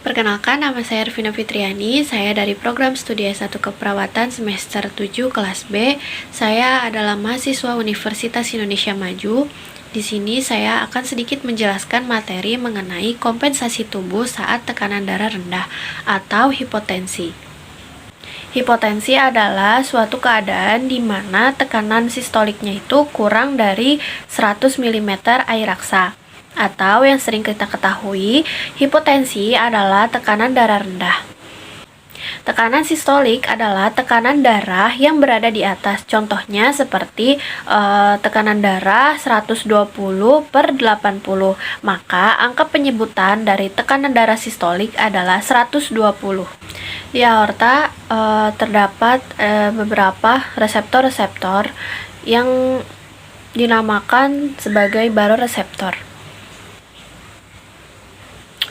Perkenalkan, nama saya Ervina Fitriani. Saya dari program studi S1 Keperawatan semester 7 kelas B. Saya adalah mahasiswa Universitas Indonesia Maju. Di sini saya akan sedikit menjelaskan materi mengenai kompensasi tubuh saat tekanan darah rendah atau hipotensi. Hipotensi adalah suatu keadaan di mana tekanan sistoliknya itu kurang dari 100 mm air raksa. Atau yang sering kita ketahui, hipotensi adalah tekanan darah rendah. Tekanan sistolik adalah tekanan darah yang berada di atas. Contohnya seperti tekanan darah 120/80. Maka angka penyebutan dari tekanan darah sistolik adalah 120. Di aorta terdapat beberapa reseptor-reseptor yang dinamakan sebagai baroreseptor.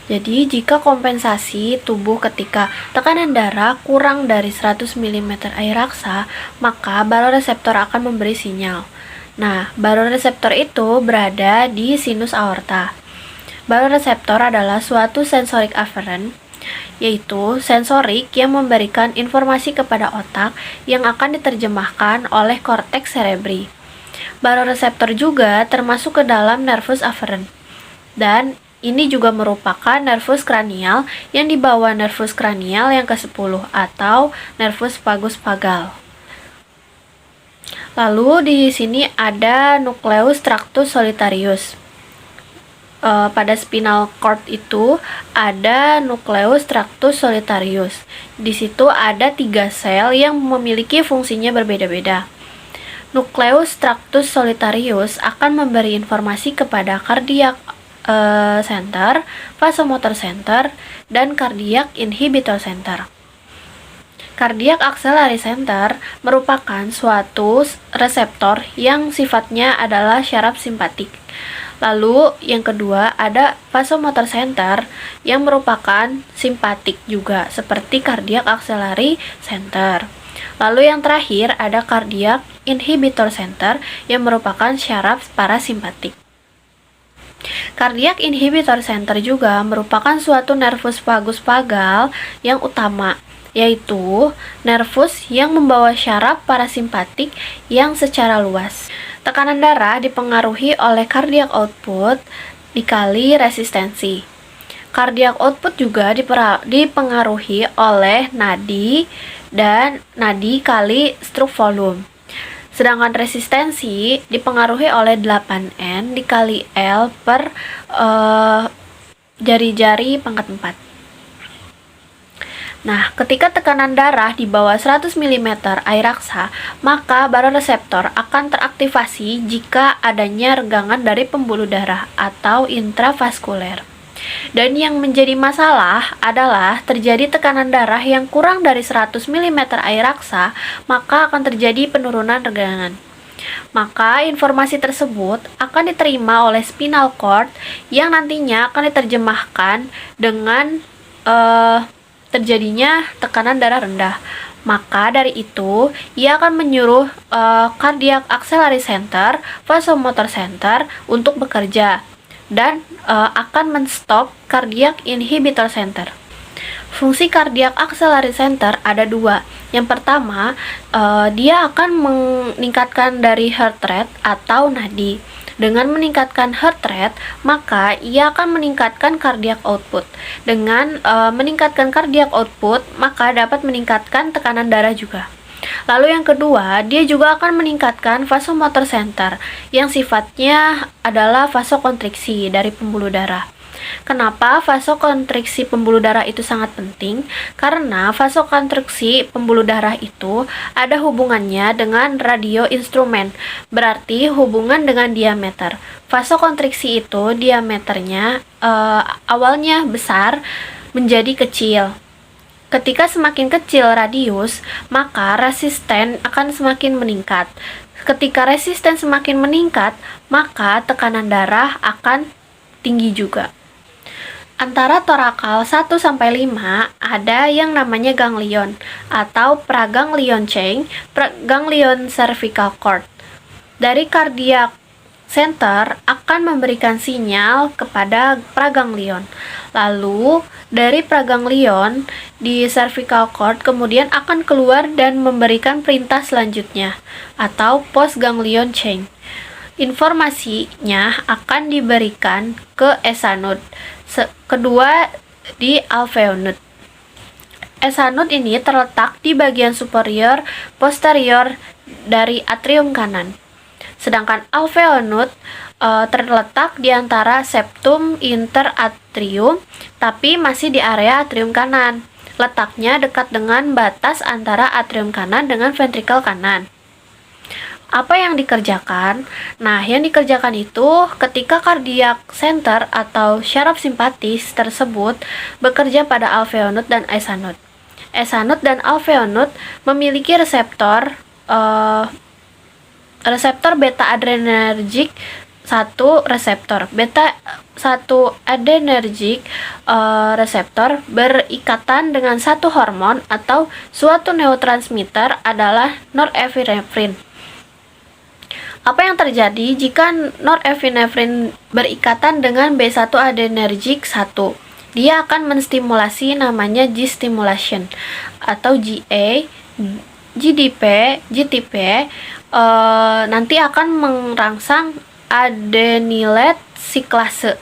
Jadi, jika kompensasi tubuh ketika tekanan darah kurang dari 100 mm air raksa, maka baroreseptor akan memberi sinyal. Nah, baroreseptor itu berada di sinus aorta. Baroreseptor adalah suatu sensorik afferent, yaitu sensorik yang memberikan informasi kepada otak yang akan diterjemahkan oleh korteks cerebri. Baroreseptor juga termasuk ke dalam nervus afferent. Dan ini juga merupakan nervus kranial yang di bawah nervus kranial yang ke-10 atau nervus vagus vagal. Lalu di sini ada nucleus tractus solitarius. Pada spinal cord itu ada nucleus tractus solitarius. Di situ ada 3 sel yang memiliki fungsinya berbeda-beda. Nucleus tractus solitarius akan memberi informasi kepada cardiac center, vasomotor center, dan cardiac inhibitor center. Cardiac axillary center merupakan suatu reseptor yang sifatnya adalah syaraf simpatik. Lalu yang kedua ada vasomotor center yang merupakan simpatik juga seperti cardiac axillary center. Lalu yang terakhir ada cardiac inhibitor center yang merupakan syaraf parasimpatik. Cardiac inhibitor center juga merupakan suatu nervus vagus vagal yang utama, yaitu nervus yang membawa syaraf parasimpatik yang secara luas. Tekanan darah dipengaruhi oleh cardiac output dikali resistensi. Cardiac output juga dipengaruhi oleh nadi dan nadi kali stroke volume. Sedangkan resistensi dipengaruhi oleh 8N dikali L per jari-jari pangkat 4. Nah, ketika tekanan darah di bawah 100 mm air raksa, maka baroreseptor akan teraktivasi jika adanya regangan dari pembuluh darah atau intravaskuler. Dan yang menjadi masalah adalah terjadi tekanan darah yang kurang dari 100 mm air raksa, maka akan terjadi penurunan regangan. Maka informasi tersebut akan diterima oleh spinal cord yang nantinya akan diterjemahkan dengan terjadinya tekanan darah rendah. Maka dari itu, ia akan menyuruh cardiac axillary center, vasomotor center untuk bekerja dan akan menstop cardiac inhibitor center. Fungsi cardiac axillary center ada 2. Yang pertama, dia akan meningkatkan dari heart rate atau nadi. Dengan meningkatkan heart rate, maka ia akan meningkatkan cardiac output. Dengan meningkatkan cardiac output, maka dapat meningkatkan tekanan darah juga. Lalu yang kedua, dia juga akan meningkatkan vasomotor center yang sifatnya adalah vasokontriksi dari pembuluh darah. Kenapa vasokontriksi pembuluh darah itu sangat penting? Karena vasokontriksi pembuluh darah itu ada hubungannya dengan radioinstrumen, berarti hubungan dengan diameter. Vasokontriksi itu diameternya awalnya besar menjadi kecil. Ketika semakin kecil radius, maka resisten akan semakin meningkat. Ketika resisten semakin meningkat, maka tekanan darah akan tinggi juga. Antara torakal 1-5 ada yang namanya ganglion atau praganglion chain, ganglion cervical cord. Dari cardiac center akan memberikan sinyal kepada praganglion. Lalu dari praganglion di cervical cord kemudian akan keluar dan memberikan perintah selanjutnya atau postganglion chain. Informasinya akan diberikan ke ESA node. Kedua di alveol node. ESA node ini terletak di bagian superior posterior dari atrium kanan. Sedangkan alveol node terletak di antara septum interatrium tapi masih di area atrium kanan. Letaknya dekat dengan batas antara atrium kanan dengan ventrikel kanan. Apa yang dikerjakan? Nah, yang dikerjakan itu ketika cardiac center atau syaraf simpatis tersebut bekerja pada alveol node dan ESA node. ESA node dan alveol node memiliki reseptor beta adrenergic 1 reseptor. Beta 1 adrenergic reseptor berikatan dengan satu hormon atau suatu neurotransmitter adalah norepinefrin. Apa yang terjadi jika norepinefrin berikatan dengan B1 adrenergic 1? Dia akan menstimulasi namanya G-stimulation atau GA, GDP, GTP nanti akan merangsang adenylet siklase.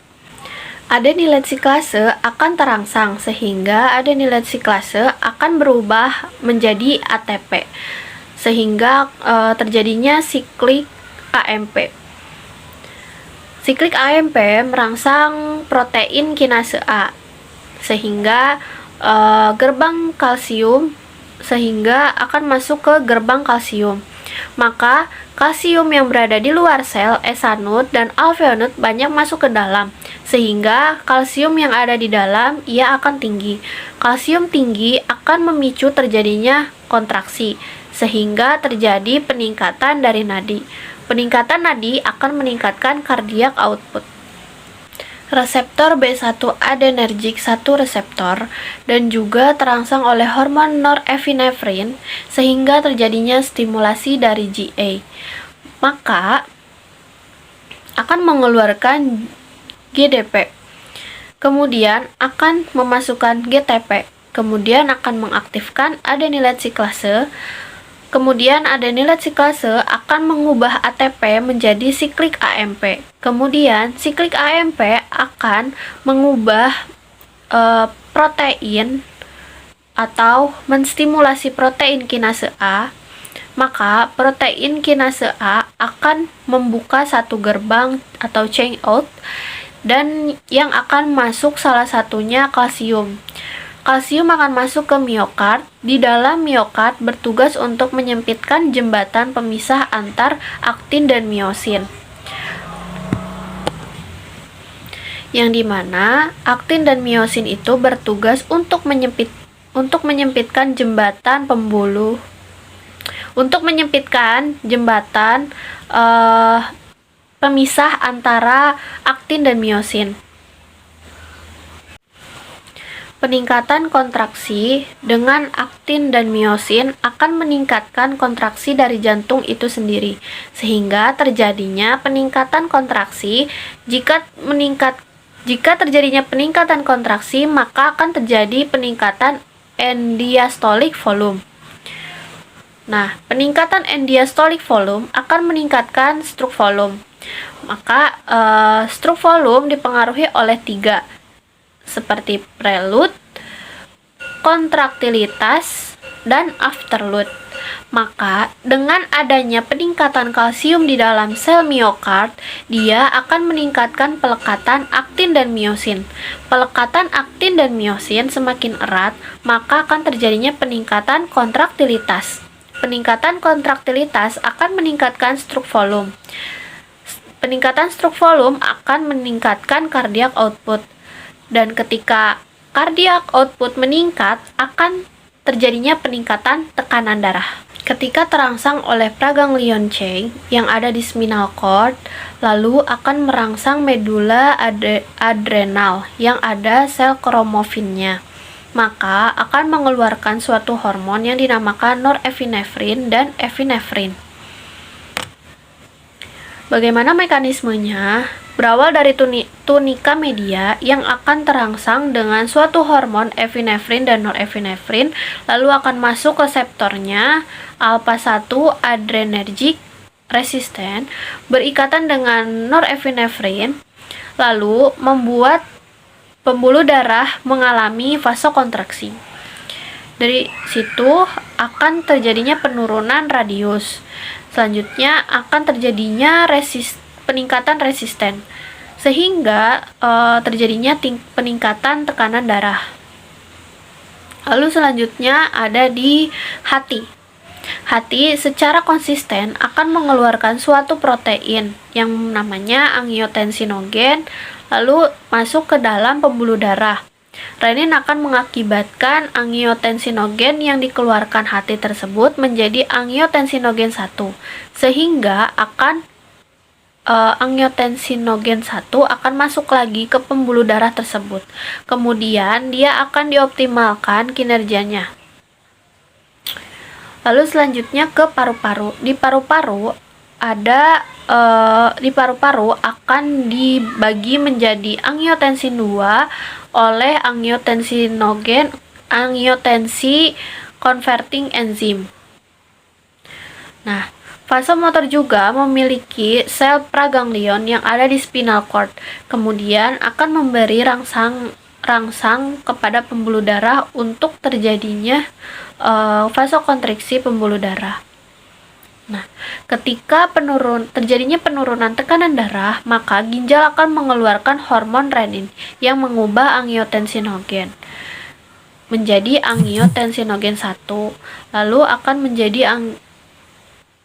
Adenylet siklase akan terangsang sehingga adenylet siklase akan berubah menjadi ATP sehingga terjadinya siklik AMP. Siklik AMP merangsang protein kinase A sehingga gerbang kalsium sehingga akan masuk ke gerbang kalsium. Maka kalsium yang berada di luar sel ESA node dan alveol node banyak masuk ke dalam sehingga kalsium yang ada di dalam ia akan tinggi. Kalsium tinggi akan memicu terjadinya kontraksi sehingga terjadi peningkatan dari nadi. Peningkatan nadi akan meningkatkan cardiac output. Reseptor B1 adrenergic 1 reseptor dan juga terangsang oleh hormon norepinefrin sehingga terjadinya stimulasi dari GA. Maka akan mengeluarkan GDP. Kemudian akan memasukkan GTP. Kemudian akan mengaktifkan adenylet siklase. Kemudian adenylet siklase akan mengubah ATP menjadi siklik AMP. Kemudian siklik AMP akan mengubah protein atau menstimulasi protein kinase A. Maka protein kinase A akan membuka satu gerbang atau chain out dan yang akan masuk salah satunya kalsium. Kalsium akan masuk ke miokard. Di dalam miokard bertugas untuk menyempitkan jembatan pemisah antar aktin dan miosin. Yang dimana aktin dan miosin itu bertugas untuk menyempitkan jembatan pembuluh. Untuk menyempitkan jembatan pemisah antara aktin dan miosin. Peningkatan kontraksi dengan aktin dan miosin akan meningkatkan kontraksi dari jantung itu sendiri, sehingga terjadinya peningkatan kontraksi. Jika terjadinya peningkatan kontraksi, maka akan terjadi peningkatan end-diastolic volume. Nah, peningkatan end-diastolic volume akan meningkatkan stroke volume. Maka stroke volume dipengaruhi oleh 3 seperti prelude, kontraktilitas, dan afterload. Maka dengan adanya peningkatan kalsium di dalam sel miokard, dia akan meningkatkan pelekatan aktin dan miosin. Pelekatan aktin dan miosin semakin erat, maka akan terjadinya peningkatan kontraktilitas. Peningkatan kontraktilitas akan meningkatkan stroke volume. Peningkatan stroke volume akan meningkatkan cardiac output. Dan ketika cardiac output meningkat, akan terjadinya peningkatan tekanan darah. Ketika terangsang oleh praganglion chain yang ada di spinal cord, lalu akan merangsang medula adrenal yang ada sel kromofinnya. Maka akan mengeluarkan suatu hormon yang dinamakan norepinefrin dan epinefrin. Bagaimana mekanismenya? berawal dari tunika media yang akan terangsang dengan suatu hormon epinefrin dan norepinefrin, lalu akan masuk reseptornya alpha 1 adrenergic resisten, berikatan dengan norepinefrin, lalu membuat pembuluh darah mengalami vasokontraksi. Dari situ akan terjadinya penurunan radius. Selanjutnya akan terjadinya peningkatan resisten, sehingga terjadinya peningkatan tekanan darah. Lalu selanjutnya ada di hati. Hati secara konsisten akan mengeluarkan suatu protein yang namanya angiotensinogen, lalu masuk ke dalam pembuluh darah. Renin akan mengakibatkan angiotensinogen yang dikeluarkan hati tersebut menjadi angiotensinogen 1, sehingga angiotensinogen 1 akan masuk lagi ke pembuluh darah tersebut. Kemudian dia akan dioptimalkan kinerjanya. Lalu selanjutnya ke paru-paru. Di paru-paru akan dibagi menjadi angiotensin 2 oleh angiotensi converting enzim. Nah, vasomotor juga memiliki sel praganglion yang ada di spinal cord. Kemudian akan memberi rangsang kepada pembuluh darah untuk terjadinya vasokonstriksi pembuluh darah. Nah, ketika terjadinya penurunan tekanan darah, maka ginjal akan mengeluarkan hormon renin yang mengubah angiotensinogen menjadi angiotensinogen 1, lalu akan menjadi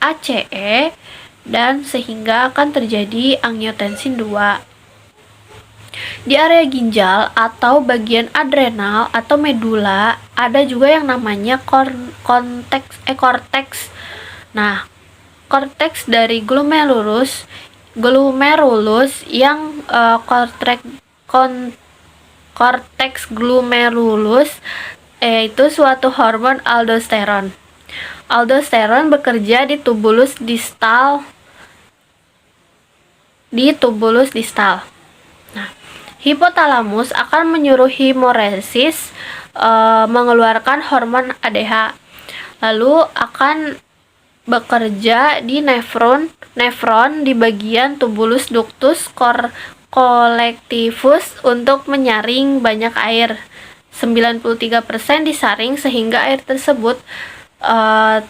ACE, dan sehingga akan terjadi angiotensin 2. Di area ginjal atau bagian adrenal atau medula ada juga yang namanya korteks. Nah, korteks dari glomerulus yang korteks glomerulus yaitu suatu hormon aldosteron. Aldosteron bekerja di tubulus distal. Nah, hipotalamus akan menyuruh himoresis mengeluarkan hormon ADH. Lalu akan bekerja di nefron di bagian tubulus ductus collectivus untuk menyaring banyak air. 93% disaring sehingga air tersebut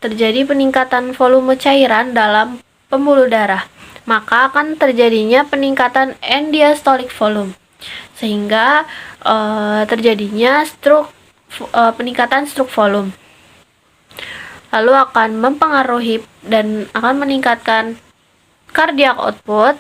terjadi peningkatan volume cairan dalam pembuluh darah. Maka akan terjadinya peningkatan end-diastolic volume, sehingga terjadinya peningkatan stroke volume. Lalu akan mempengaruhi dan akan meningkatkan cardiac output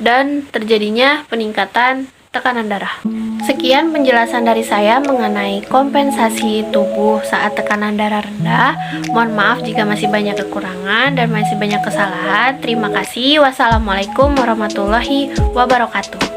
dan terjadinya peningkatan tekanan darah. Sekian penjelasan dari saya mengenai kompensasi tubuh saat tekanan darah rendah. Mohon maaf jika masih banyak kekurangan dan masih banyak kesalahan. Terima kasih. Wassalamualaikum warahmatullahi wabarakatuh.